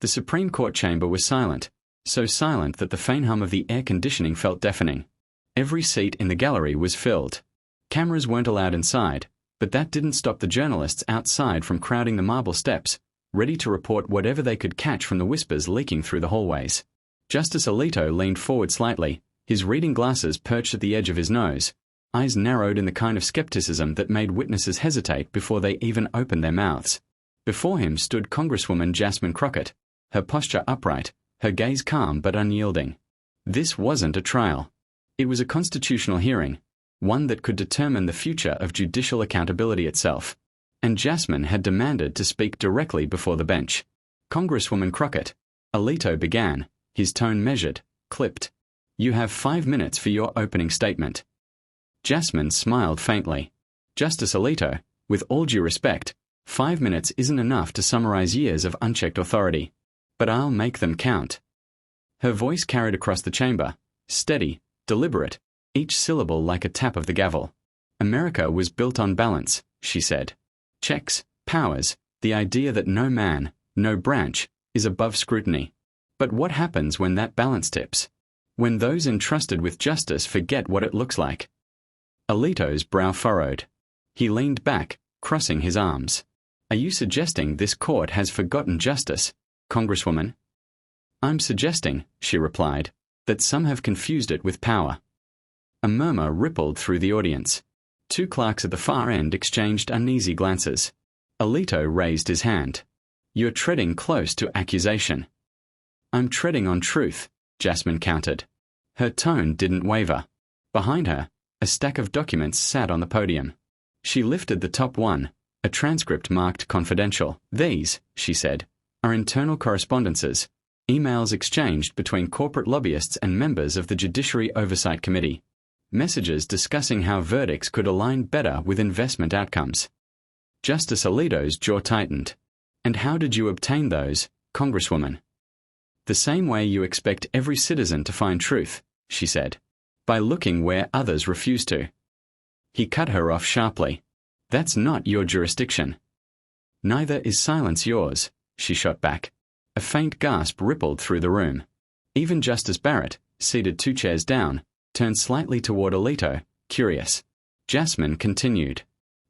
The Supreme Court chamber was silent, so silent that the faint hum of the air conditioning felt deafening. Every seat in the gallery was filled. Cameras weren't allowed inside, but that didn't stop the journalists outside from crowding the marble steps, ready to report whatever they could catch from the whispers leaking through the hallways. Justice Alito leaned forward slightly, his reading glasses perched at the edge of his nose, eyes narrowed in the kind of skepticism that made witnesses hesitate before they even opened their mouths. Before him stood Congresswoman Jasmine Crockett, her posture upright, her gaze calm but unyielding. This wasn't a trial. It was a constitutional hearing, one that could determine the future of judicial accountability itself. And Jasmine had demanded to speak directly before the bench. Congresswoman Crockett, Alito began, his tone measured, clipped. You have 5 minutes for your opening statement. Jasmine smiled faintly. Justice Alito, with all due respect, 5 minutes isn't enough to summarize years of unchecked authority. But I'll make them count. Her voice carried across the chamber, steady, deliberate, each syllable like a tap of the gavel. America was built on balance, she said. Checks, powers, the idea that no man, no branch, is above scrutiny. But what happens when that balance tips? When those entrusted with justice forget what it looks like? Alito's brow furrowed. He leaned back, crossing his arms. Are you suggesting this court has forgotten justice, Congresswoman? I'm suggesting, she replied, that some have confused it with power. A murmur rippled through the audience. Two clerks at the far end exchanged uneasy glances. Alito raised his hand. You're treading close to accusation. I'm treading on truth, Jasmine countered. Her tone didn't waver. Behind her, a stack of documents sat on the podium. She lifted the top one, a transcript marked confidential. These, she said, are internal correspondences, emails exchanged between corporate lobbyists and members of the Judiciary Oversight Committee. Messages discussing how verdicts could align better with investment outcomes. Justice Alito's jaw tightened. And how did you obtain those, Congresswoman? The same way you expect every citizen to find truth, she said. By looking where others refuse to. He cut her off sharply. That's not your jurisdiction. Neither is silence yours, she shot back. A faint gasp rippled through the room. Even Justice Barrett, seated 2 chairs down, turned slightly toward Alito, curious. Jasmine continued.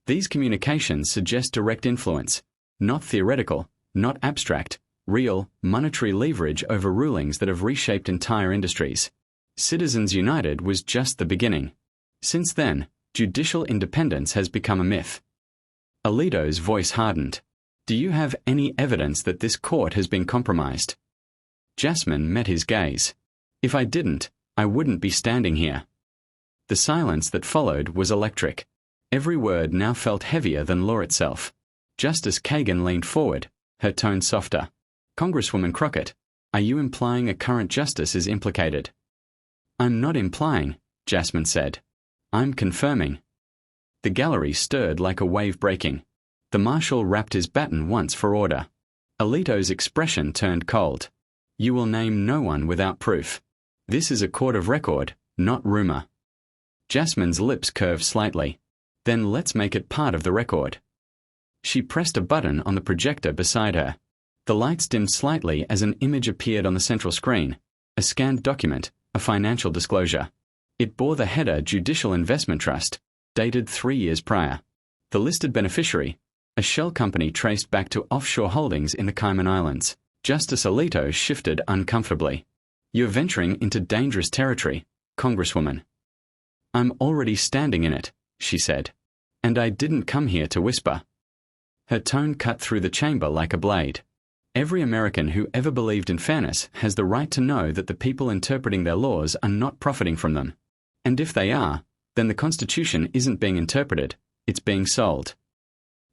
These communications suggest direct influence, not theoretical, not abstract, real, monetary leverage over rulings that have reshaped entire industries. Citizens United was just the beginning. Since then, judicial independence has become a myth. Alito's voice hardened. Do you have any evidence that this court has been compromised? Jasmine met his gaze. If I didn't, I wouldn't be standing here. The silence that followed was electric. Every word now felt heavier than law itself. Justice Kagan leaned forward, her tone softer. Congresswoman Crockett, are you implying a current justice is implicated? I'm not implying, Jasmine said. I'm confirming. The gallery stirred like a wave breaking. The marshal rapped his baton once for order. Alito's expression turned cold. You will name no one without proof. This is a court of record, not rumor. Jasmine's lips curved slightly. Then let's make it part of the record. She pressed a button on the projector beside her. The lights dimmed slightly as an image appeared on the central screen, a scanned document, a financial disclosure. It bore the header Judicial Investment Trust, dated 3 years prior. The listed beneficiary, a shell company traced back to offshore holdings in the Cayman Islands. Justice Alito shifted uncomfortably. You're venturing into dangerous territory, Congresswoman. I'm already standing in it, she said. And I didn't come here to whisper. Her tone cut through the chamber like a blade. Every American who ever believed in fairness has the right to know that the people interpreting their laws are not profiting from them. And if they are, then the Constitution isn't being interpreted, it's being sold.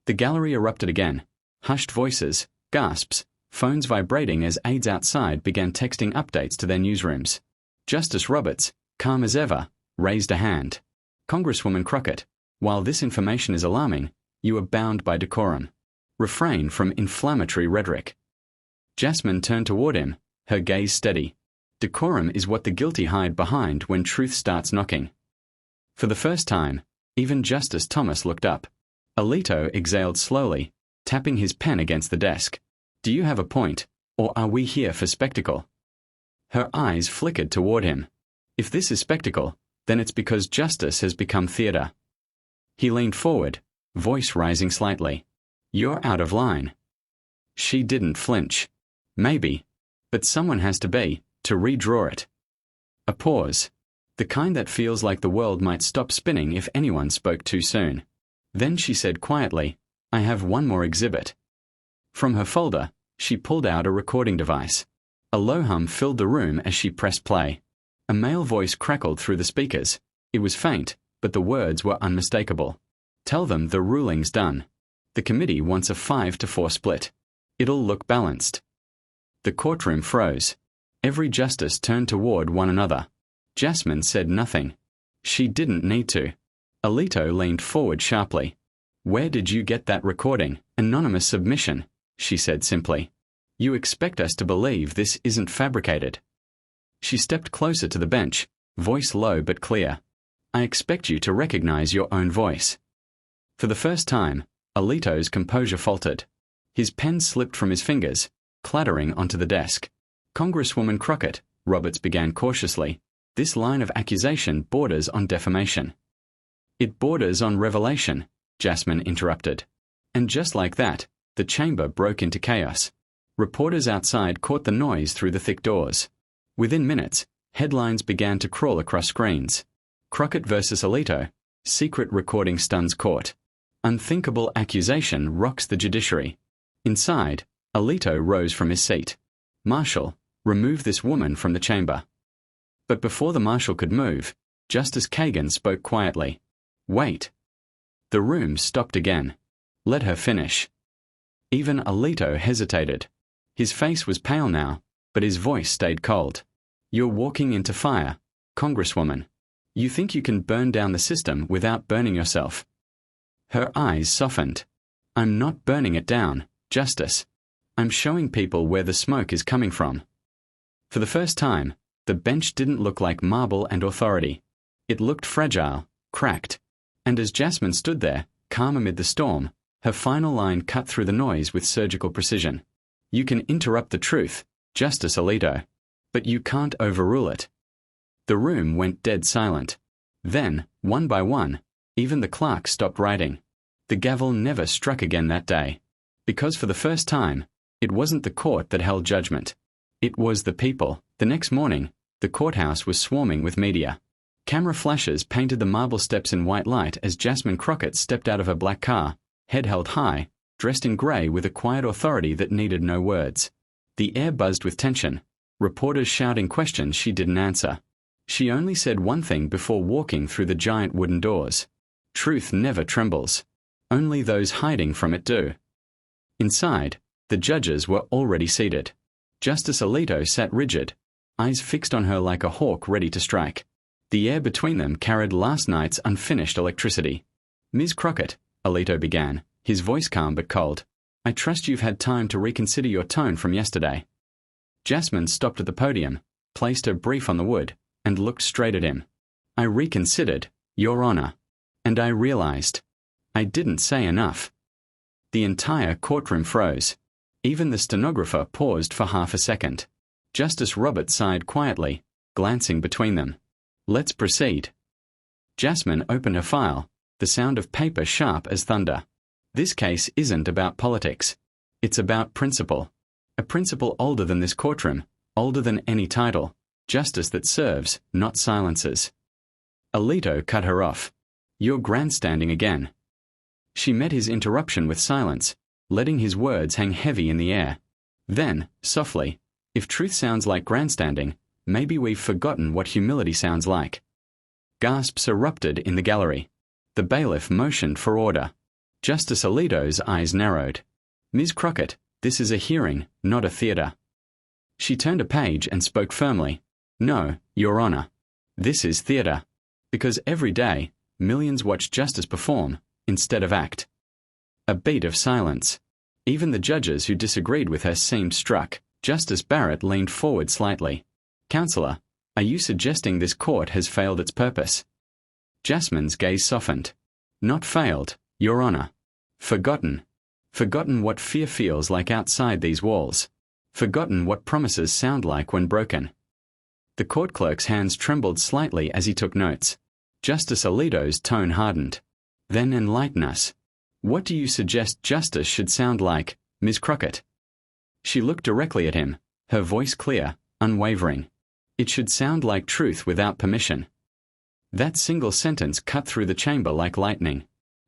The gallery erupted again. Hushed voices, gasps, phones vibrating as aides outside began texting updates to their newsrooms. Justice Roberts, calm as ever, raised a hand. Congresswoman Crockett, while this information is alarming, you are bound by decorum. Refrain from inflammatory rhetoric. Jasmine turned toward him, her gaze steady. Decorum is what the guilty hide behind when truth starts knocking. For the first time, even Justice Thomas looked up. Alito exhaled slowly, tapping his pen against the desk. Do you have a point, Or are we here for spectacle? Her eyes flickered toward him. If this is spectacle, then it's because justice has become theater. He leaned forward, voice rising slightly. You're out of line. She didn't flinch. Maybe. But someone has to be, to redraw it. A pause. The kind that feels like the world might stop spinning if anyone spoke too soon. Then she said quietly, I have one more exhibit. From her folder, she pulled out a recording device. A low hum filled the room as she pressed play. A male voice crackled through the speakers. It was faint, but the words were unmistakable. Tell them the ruling's done. The committee wants a 5-4 split. It'll look balanced. The courtroom froze. Every justice turned toward one another. Jasmine said nothing. She didn't need to. Alito leaned forward sharply. Where did you get that recording? Anonymous submission, she said simply. You expect us to believe this isn't fabricated. She stepped closer to the bench, voice low but clear. I expect you to recognize your own voice. For the first time, Alito's composure faltered. His pen slipped from his fingers, clattering onto the desk. Congresswoman Crockett, Roberts began cautiously, this line of accusation borders on defamation. It borders on revelation, Jasmine interrupted. And just like that, the chamber broke into chaos. Reporters outside caught the noise through the thick doors. Within minutes, headlines began to crawl across screens. Crockett versus Alito, secret recording stuns court. Unthinkable accusation rocks the judiciary. Inside, Alito rose from his seat. Marshal, remove this woman from the chamber. But before the marshal could move, Justice Kagan spoke quietly. Wait. The room stopped again. Let her finish. Even Alito hesitated. His face was pale now, but his voice stayed cold. You're walking into fire, Congresswoman. You think you can burn down the system without burning yourself. Her eyes softened. I'm not burning it down, Justice. I'm showing people where the smoke is coming from. For the first time, the bench didn't look like marble and authority. It looked fragile, cracked. And as Jasmine stood there, calm amid the storm, her final line cut through the noise with surgical precision. You can interrupt the truth, Justice Alito, but you can't overrule it. The room went dead silent. Then, one by one, even the clerk stopped writing. The gavel never struck again that day. Because for the first time, it wasn't the court that held judgment. It was the people. The next morning, the courthouse was swarming with media. Camera flashes painted the marble steps in white light as Jasmine Crockett stepped out of her black car, head held high, dressed in grey with a quiet authority that needed no words. The air buzzed with tension, reporters shouting questions she didn't answer. She only said one thing before walking through the giant wooden doors. Truth never trembles. Only those hiding from it do. Inside, the judges were already seated. Justice Alito sat rigid, eyes fixed on her like a hawk ready to strike. The air between them carried last night's unfinished electricity. Ms. Crockett, Alito began, his voice calm but cold. I trust you've had time to reconsider your tone from yesterday. Jasmine stopped at the podium, placed her brief on the wood, and looked straight at him. I reconsidered, Your Honor. And I realized. I didn't say enough. The entire courtroom froze. Even the stenographer paused for half a second. Justice Roberts sighed quietly, glancing between them. Let's proceed. Jasmine opened her file, the sound of paper sharp as thunder. This case isn't about politics. It's about principle. A principle older than this courtroom, older than any title. Justice that serves, not silences. Alito cut her off. You're grandstanding again. She met his interruption with silence, letting his words hang heavy in the air. Then, softly, if truth sounds like grandstanding, maybe we've forgotten what humility sounds like. Gasps erupted in the gallery. The bailiff motioned for order. Justice Alito's eyes narrowed. Ms. Crockett, this is a hearing, not a theatre. She turned a page and spoke firmly. No, Your Honor. This is theatre. Because every day, millions watch justice perform, instead of act. A beat of silence. Even the judges who disagreed with her seemed struck. Justice Barrett leaned forward slightly. Counselor, are you suggesting this court has failed its purpose? Jasmine's gaze softened. Not failed, Your Honor. Forgotten. Forgotten what fear feels like outside these walls. forgotten what promises sound like when broken. The court clerk's hands trembled slightly as he took notes. Justice Alito's tone hardened. Then enlighten us. What do you suggest justice should sound like, Ms. Crockett? She looked directly at him, her voice clear, unwavering. It should sound like truth without permission. That single sentence cut through the chamber like lightning.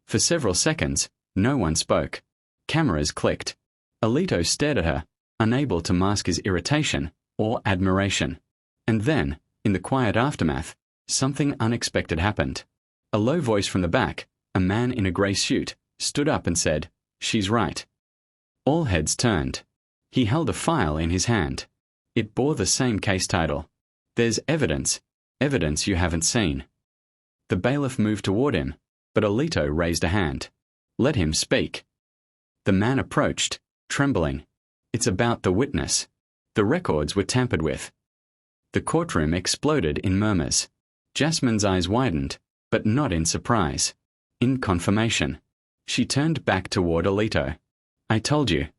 For several seconds, no one spoke. Cameras clicked. Alito stared at her, unable to mask his irritation or admiration. And then, in the quiet aftermath, something unexpected happened. A low voice from the back, a man in a grey suit, stood up and said, "She's right." All heads turned. He held a file in his hand. It bore the same case title. "There's evidence you haven't seen." The bailiff moved toward him, but Alito raised a hand. "Let him speak." The man approached, trembling. "It's about the witness. The records were tampered with." The courtroom exploded in murmurs. Jasmine's eyes widened, but not in surprise. In confirmation. She turned back toward Alito. "I told you.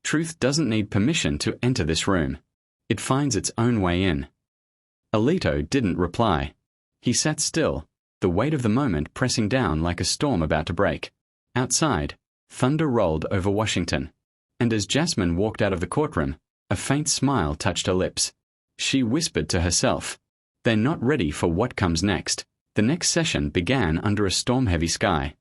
Truth doesn't need permission to enter this room. It finds its own way in." Alito didn't reply. He sat still, the weight of the moment pressing down like a storm about to break. Outside, thunder rolled over Washington. And as Jasmine walked out of the courtroom, a faint smile touched her lips. She whispered to herself, "They're not ready for what comes next." The next session began under a storm-heavy sky.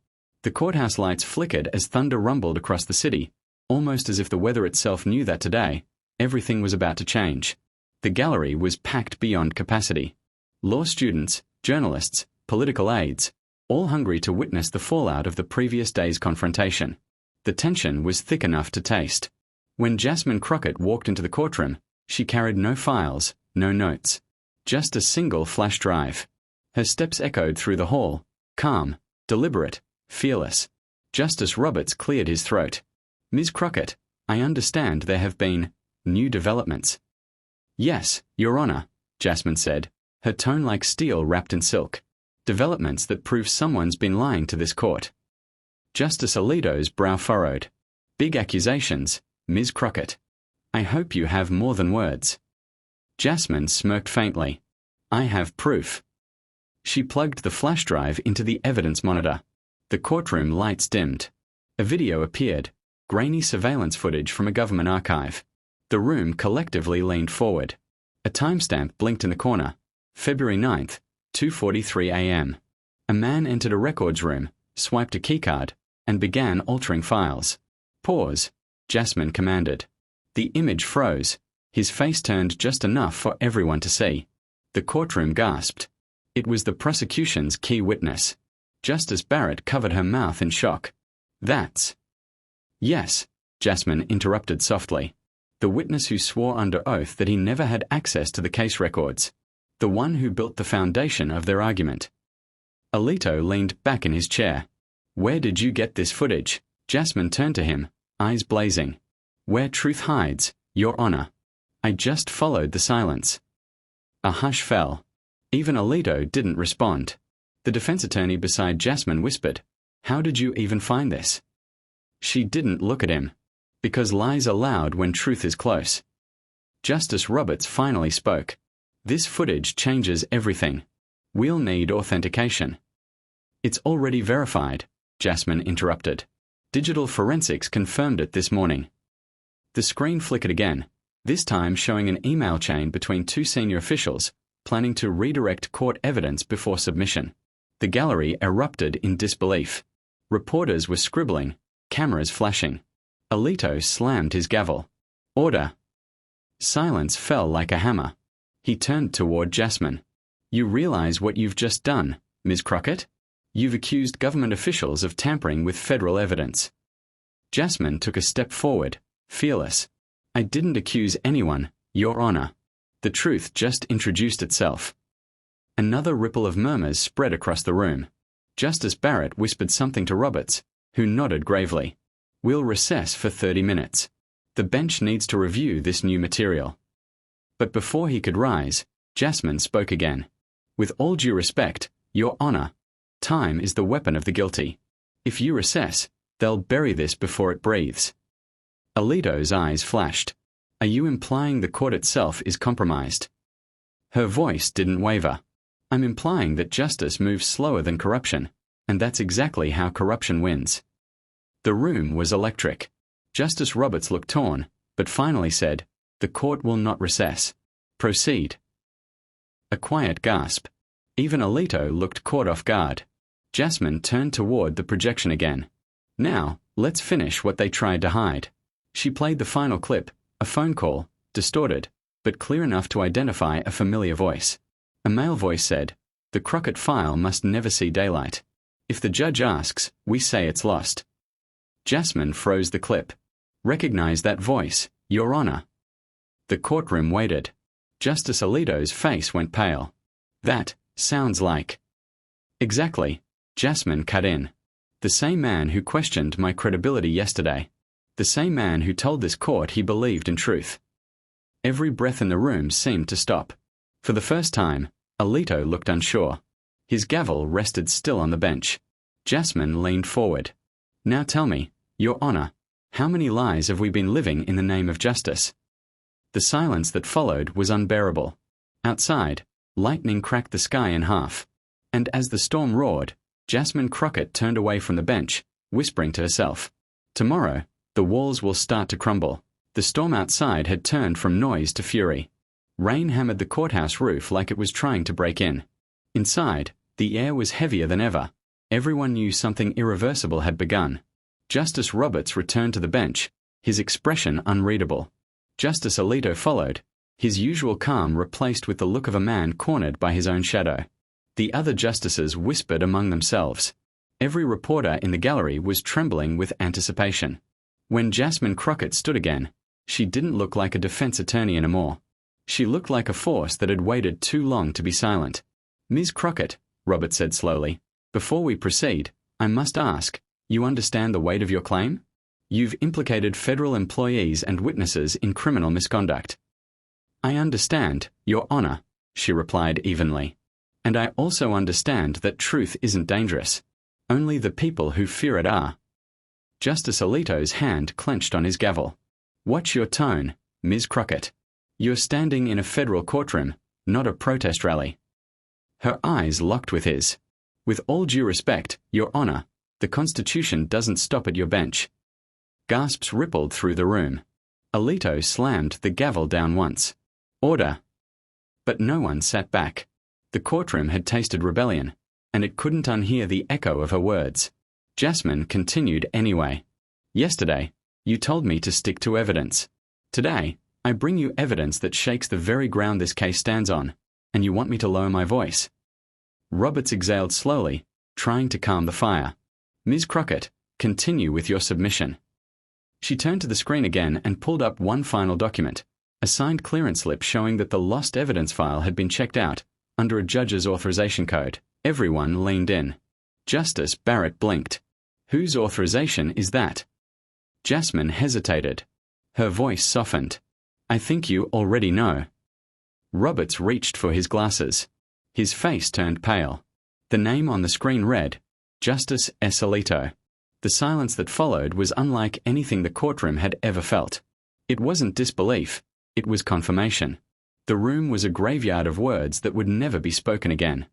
The courthouse lights flickered as thunder rumbled across the city, almost as if the weather itself knew that today, everything was about to change. The gallery was packed beyond capacity. Law students, journalists, political aides, all hungry to witness the fallout of the previous day's confrontation. The tension was thick enough to taste. When Jasmine Crockett walked into the courtroom, she carried no files, no notes. Just a single flash drive. Her steps echoed through the hall, calm, deliberate, fearless. Justice Roberts cleared his throat. "Ms. Crockett, I understand there have been new developments." "Yes, Your Honor," Jasmine said, her tone like steel wrapped in silk. "Developments that prove someone's been lying to this court." Justice Alito's brow furrowed. "Big accusations, Ms. Crockett. I hope you have more than words." Jasmine smirked faintly. "I have proof." She plugged the flash drive into the evidence monitor. The courtroom lights dimmed. A video appeared, grainy surveillance footage from a government archive. The room collectively leaned forward. A timestamp blinked in the corner. February 9th, 2:43 a.m. A man entered a records room, swiped a keycard, and began altering files. "Pause," Jasmine commanded. The image froze. His face turned just enough for everyone to see. The courtroom gasped. It was the prosecution's key witness. Justice Barrett covered her mouth in shock. "That's—" "Yes," Jasmine interrupted softly. "The witness who swore under oath that he never had access to the case records. The one who built the foundation of their argument." Alito leaned back in his chair. "Where did you get this footage?" Jasmine turned to him, eyes blazing. "Where truth hides, Your Honor. I just followed the silence." A hush fell. Even Alito didn't respond. The defense attorney beside Jasmine whispered, "How did you even find this?" She didn't look at him. Because lies are loud when truth is close. Justice Roberts finally spoke. "This footage changes everything. We'll need authentication." "It's already verified," Jasmine interrupted. "Digital forensics confirmed it this morning." The screen flickered again, this time showing an email chain between two senior officials planning to redirect court evidence before submission. The gallery erupted in disbelief. Reporters were scribbling, cameras flashing. Alito slammed his gavel. "Order." Silence fell like a hammer. He turned toward Jasmine. "You realize what you've just done, Ms. Crockett? You've accused government officials of tampering with federal evidence." Jasmine took a step forward, fearless. "I didn't accuse anyone, Your Honor. The truth just introduced itself." Another ripple of murmurs spread across the room. Justice Barrett whispered something to Roberts, who nodded gravely. "We'll recess for 30 minutes. The bench needs to review this new material." But before he could rise, Jasmine spoke again. "With all due respect, Your Honor, time is the weapon of the guilty. If you recess, they'll bury this before it breathes." Alito's eyes flashed. Are you implying the court itself is compromised? Her voice didn't waver. I'm implying that justice moves slower than corruption, and that's exactly how corruption wins. The room was electric. Justice Roberts looked torn, but finally said, "The court will not recess. Proceed." A quiet gasp. Even Alito looked caught off guard. Jasmine turned toward the projection again. "Now, let's finish what they tried to hide." She played the final clip, a phone call, distorted, but clear enough to identify a familiar voice. A male voice said, "The Crockett file must never see daylight. If the judge asks, we say it's lost." Jasmine froze the clip. "Recognize that voice, Your Honor." The courtroom waited. Justice Alito's face went pale. "That sounds like..." "Exactly," Jasmine cut in. "The same man who questioned my credibility yesterday. The same man who told this court he believed in truth." Every breath in the room seemed to stop. For the first time, Alito looked unsure. His gavel rested still on the bench. Jasmine leaned forward. "Now tell me, Your Honor, how many lies have we been living in the name of justice?" The silence that followed was unbearable. Outside, lightning cracked the sky in half. And as the storm roared, Jasmine Crockett turned away from the bench, whispering to herself, "Tomorrow, the walls will start to crumble." The storm outside had turned from noise to fury. Rain hammered the courthouse roof like it was trying to break in. Inside, the air was heavier than ever. Everyone knew something irreversible had begun. Justice Roberts returned to the bench, his expression unreadable. Justice Alito followed, his usual calm replaced with the look of a man cornered by his own shadow. The other justices whispered among themselves. Every reporter in the gallery was trembling with anticipation. When Jasmine Crockett stood again, she didn't look like a defense attorney anymore. She looked like a force that had waited too long to be silent. "Ms. Crockett," Roberts said slowly, "before we proceed, I must ask, you understand the weight of your claim? You've implicated federal employees and witnesses in criminal misconduct." "I understand, Your Honor," she replied evenly. "And I also understand that truth isn't dangerous. Only the people who fear it are." Justice Alito's hand clenched on his gavel. "Watch your tone, Ms. Crockett. You're standing in a federal courtroom, not a protest rally." Her eyes locked with his. "With all due respect, Your Honor, the Constitution doesn't stop at your bench." Gasps rippled through the room. Alito slammed the gavel down once. "Order." But no one sat back. The courtroom had tasted rebellion, and it couldn't unhear the echo of her words. Jasmine continued anyway. "Yesterday, you told me to stick to evidence. Today, I bring you evidence that shakes the very ground this case stands on, and you want me to lower my voice." Roberts exhaled slowly, trying to calm the fire. "Ms. Crockett, continue with your submission." She turned to the screen again and pulled up one final document, a signed clearance slip showing that the lost evidence file had been checked out under a judge's authorization code. Everyone leaned in. Justice Barrett blinked. "Whose authorization is that?" Jasmine hesitated. Her voice softened. "I think you already know." Roberts reached for his glasses. His face turned pale. The name on the screen read, Justice S. Alito. The silence that followed was unlike anything the courtroom had ever felt. It wasn't disbelief, it was confirmation. The room was a graveyard of words that would never be spoken again.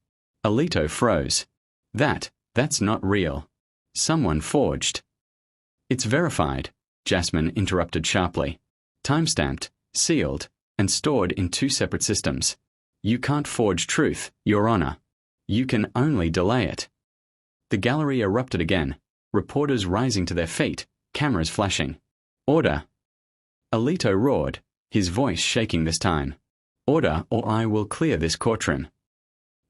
Alito froze. That's not real. Someone forged." "It's verified," Jasmine interrupted sharply. "Time-stamped, sealed, and stored in two separate systems. You can't forge truth, Your Honor. You can only delay it." The gallery erupted again, reporters rising to their feet, cameras flashing. "Order!" Alito roared, his voice shaking this time. "Order, or I will clear this courtroom."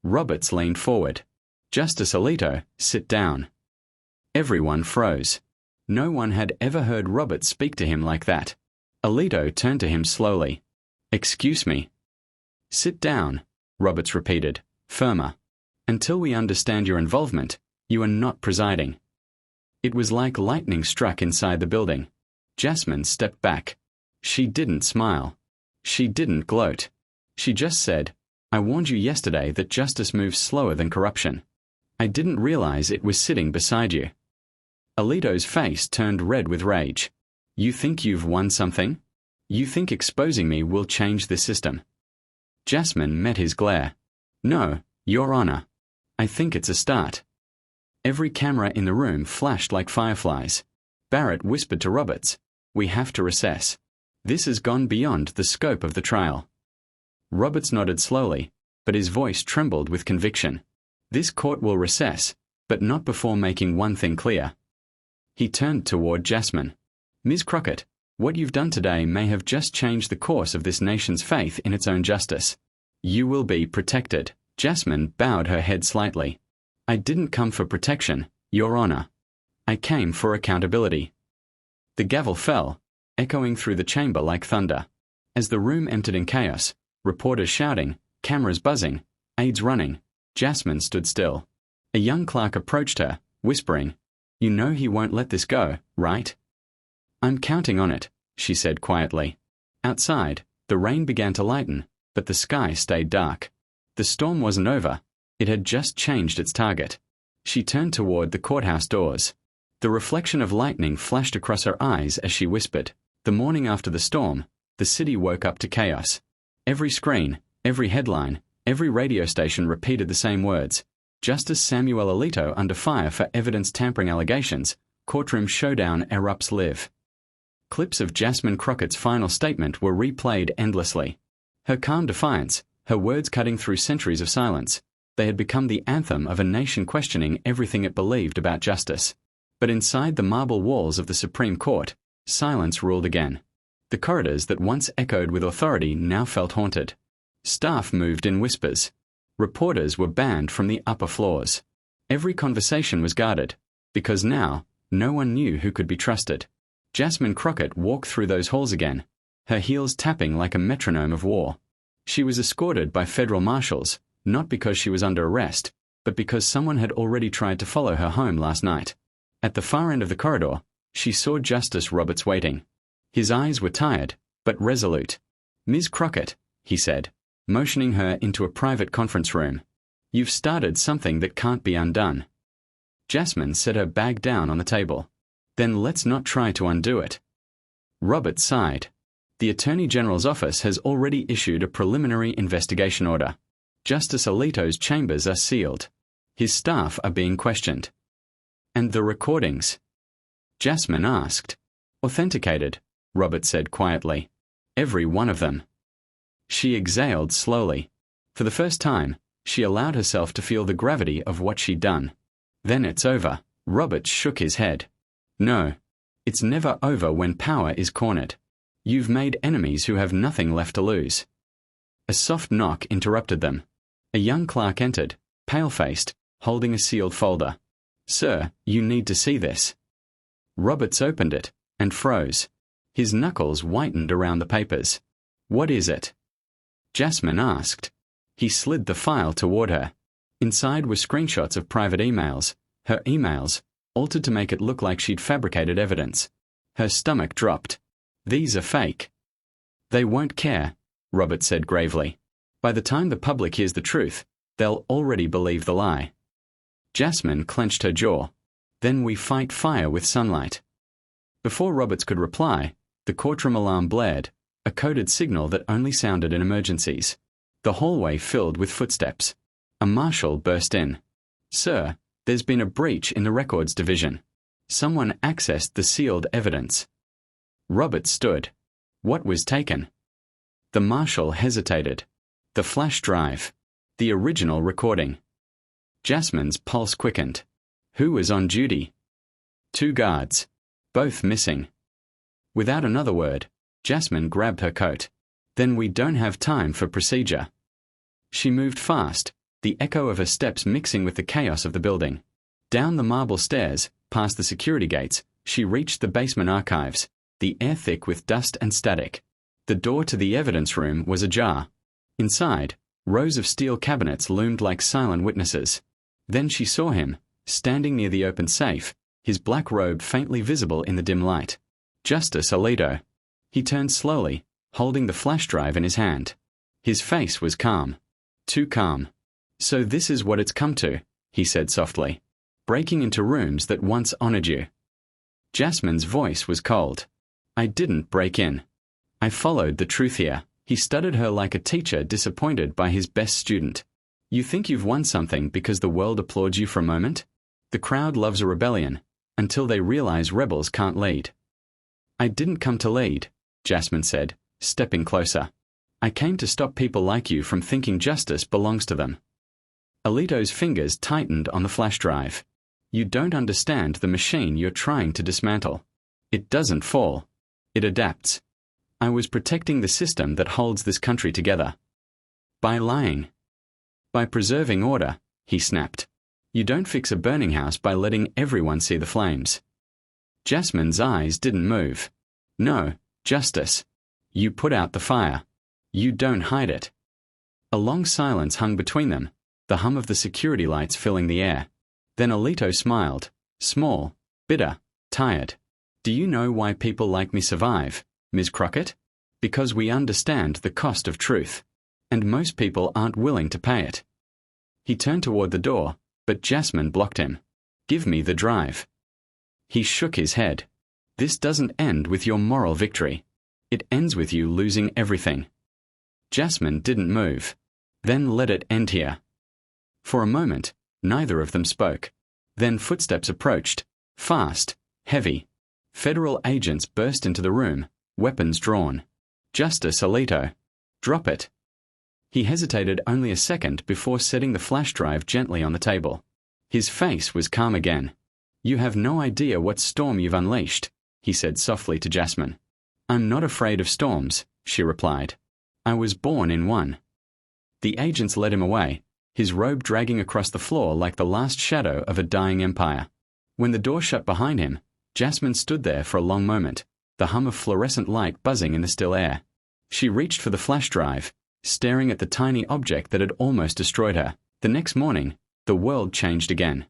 Roberts leaned forward. "Justice Alito, sit down." Everyone froze. No one had ever heard Roberts speak to him like that. Alito turned to him slowly. "Excuse me." "Sit down," Roberts repeated, firmer. "Until we understand your involvement, you are not presiding." It was like lightning struck inside the building. Jasmine stepped back. She didn't smile. She didn't gloat. She just said, "I warned you yesterday that justice moves slower than corruption. I didn't realize it was sitting beside you." Alito's face turned red with rage. "You think you've won something? You think exposing me will change the system? Jasmine met his glare. No, Your Honor. I think it's a start. Every camera in the room flashed like fireflies. Barrett whispered to Roberts, "We have to recess. This has gone beyond the scope of the trial." Roberts nodded slowly, but his voice trembled with conviction. "This court will recess, but not before making one thing clear." He turned toward Jasmine. "Ms. Crockett, what you've done today may have just changed the course of this nation's faith in its own justice. You will be protected." Jasmine bowed her head slightly. "I didn't come for protection, Your Honor. I came for accountability." The gavel fell, echoing through the chamber like thunder. As the room emptied in chaos, reporters shouting, cameras buzzing, aides running, Jasmine stood still. A young clerk approached her, whispering, "You know he won't let this go, right?" "I'm counting on it," she said quietly. Outside, the rain began to lighten, but the sky stayed dark. The storm wasn't over. It had just changed its target. She turned toward the courthouse doors. The reflection of lightning flashed across her eyes as she whispered. The morning after the storm, the city woke up to chaos. Every screen, every headline, every radio station repeated the same words. Justice Samuel Alito under fire for evidence tampering allegations. Courtroom showdown erupts live. Clips of Jasmine Crockett's final statement were replayed endlessly. Her calm defiance, her words cutting through centuries of silence. They had become the anthem of a nation questioning everything it believed about justice. But inside the marble walls of the Supreme Court, silence ruled again. The corridors that once echoed with authority now felt haunted. Staff moved in whispers. Reporters were banned from the upper floors. Every conversation was guarded, because now, no one knew who could be trusted. Jasmine Crockett walked through those halls again, her heels tapping like a metronome of war. She was escorted by federal marshals, not because she was under arrest, but because someone had already tried to follow her home last night. At the far end of the corridor, she saw Justice Roberts waiting. His eyes were tired, but resolute. "Ms. Crockett," he said, motioning her into a private conference room. "You've started something that can't be undone." Jasmine set her bag down on the table. "Then let's not try to undo it." Roberts sighed. "The Attorney General's office has already issued a preliminary investigation order. Justice Alito's chambers are sealed. His staff are being questioned." "And the recordings?" Jasmine asked. "Authenticated," Roberts said quietly. "Every one of them." She exhaled slowly. For the first time, she allowed herself to feel the gravity of what she'd done. "Then it's over." Roberts shook his head. "No. It's never over when power is cornered. You've made enemies who have nothing left to lose." A soft knock interrupted them. A young clerk entered, pale-faced, holding a sealed folder. "Sir, you need to see this." Roberts opened it, and froze. His knuckles whitened around the papers. "What is it?" Jasmine asked. He slid the file toward her. Inside were screenshots of private emails, her emails, altered to make it look like she'd fabricated evidence. Her stomach dropped. "These are fake." "They won't care," Roberts said gravely. "By the time the public hears the truth, they'll already believe the lie." Jasmine clenched her jaw. "Then we fight fire with sunlight." Before Roberts could reply, the courtroom alarm blared, a coded signal that only sounded in emergencies. The hallway filled with footsteps. A marshal burst in. "Sir, there's been a breach in the records division. Someone accessed the sealed evidence." Roberts stood. "What was taken?" The marshal hesitated. "The flash drive. The original recording." Jasmine's pulse quickened. "Who was on duty?" "2 guards. Both missing." Without another word, Jasmine grabbed her coat. "Then we don't have time for procedure." She moved fast, the echo of her steps mixing with the chaos of the building. Down the marble stairs, past the security gates, she reached the basement archives, the air thick with dust and static. The door to the evidence room was ajar. Inside, rows of steel cabinets loomed like silent witnesses. Then she saw him, standing near the open safe, his black robe faintly visible in the dim light. Justice Alito. He turned slowly, holding the flash drive in his hand. His face was calm. Too calm. "So this is what it's come to," he said softly. "Breaking into rooms that once honored you." Jasmine's voice was cold. "I didn't break in. I followed the truth here. He studied her like a teacher disappointed by his best student. You think you've won something because the world applauds you for a moment? The crowd loves a rebellion, until they realize rebels can't lead. I didn't come to lead, Jasmine said, stepping closer. I came to stop people like you from thinking justice belongs to them. Alito's fingers tightened on the flash drive. You don't understand the machine you're trying to dismantle. It doesn't fall. It adapts. I was protecting the system that holds this country together. By lying. By preserving order, he snapped. You don't fix a burning house by letting everyone see the flames. Jasmine's eyes didn't move. No, justice. You put out the fire. You don't hide it. A long silence hung between them, the hum of the security lights filling the air. Then Alito smiled, small, bitter, tired. Do you know why people like me survive, Ms. Crockett? Because we understand the cost of truth. And most people aren't willing to pay it. He turned toward the door, but Jasmine blocked him. Give me the drive. He shook his head. This doesn't end with your moral victory. It ends with you losing everything. Jasmine didn't move. Then let it end here. For a moment, neither of them spoke. Then footsteps approached, fast, heavy. Federal agents burst into the room, weapons drawn. Justice Alito. Drop it. He hesitated only a second before setting the flash drive gently on the table. His face was calm again. You have no idea what storm you've unleashed, he said softly to Jasmine. I'm not afraid of storms, she replied. I was born in one. The agents led him away, his robe dragging across the floor like the last shadow of a dying empire. When the door shut behind him, Jasmine stood there for a long moment, the hum of fluorescent light buzzing in the still air. She reached for the flash drive, staring at the tiny object that had almost destroyed her. The next morning, the world changed again.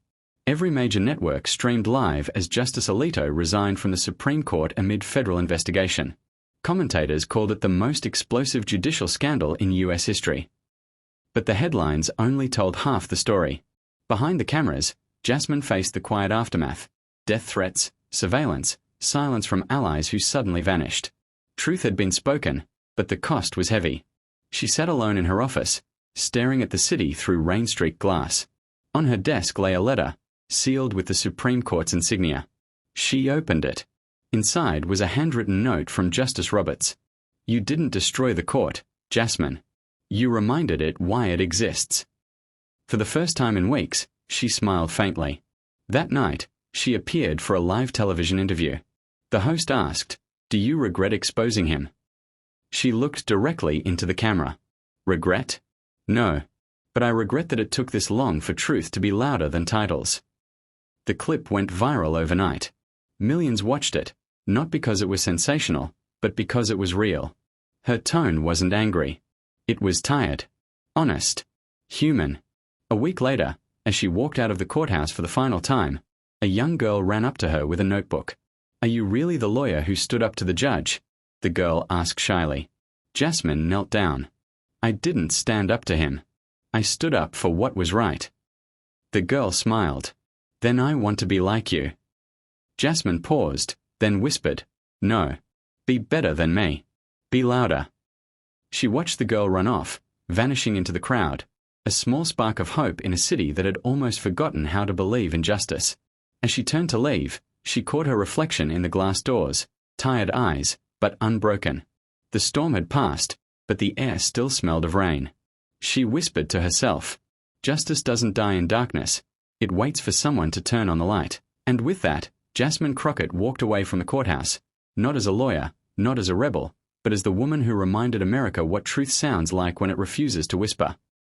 Every major network streamed live as Justice Alito resigned from the Supreme Court amid federal investigation. Commentators called it the most explosive judicial scandal in U.S. history. But the headlines only told half the story. Behind the cameras, Jasmine faced the quiet aftermath. Death threats, surveillance, silence from allies who suddenly vanished. Truth had been spoken, but the cost was heavy. She sat alone in her office, staring at the city through rain-streaked glass. On her desk lay a letter, sealed with the Supreme Court's insignia. She opened it. Inside was a handwritten note from Justice Roberts. You didn't destroy the court, Jasmine. You reminded it why it exists. For the first time in weeks, she smiled faintly. That night, she appeared for a live television interview. The host asked, "Do you regret exposing him?" She looked directly into the camera. Regret? No. But I regret that it took this long for truth to be louder than titles. The clip went viral overnight. Millions watched it, not because it was sensational, but because it was real. Her tone wasn't angry. It was tired. Honest. Human. A week later, as she walked out of the courthouse for the final time, a young girl ran up to her with a notebook. Are you really the lawyer who stood up to the judge? The girl asked shyly. Jasmine knelt down. I didn't stand up to him. I stood up for what was right. The girl smiled. Then I want to be like you. Jasmine paused, then whispered, No. Be better than me. Be louder. She watched the girl run off, vanishing into the crowd, a small spark of hope in a city that had almost forgotten how to believe in justice. As she turned to leave, she caught her reflection in the glass doors, tired eyes, but unbroken. The storm had passed, but the air still smelled of rain. She whispered to herself, Justice doesn't die in darkness. It waits for someone to turn on the light. And with that, Jasmine Crockett walked away from the courthouse, not as a lawyer, not as a rebel, but as the woman who reminded America what truth sounds like when it refuses to whisper.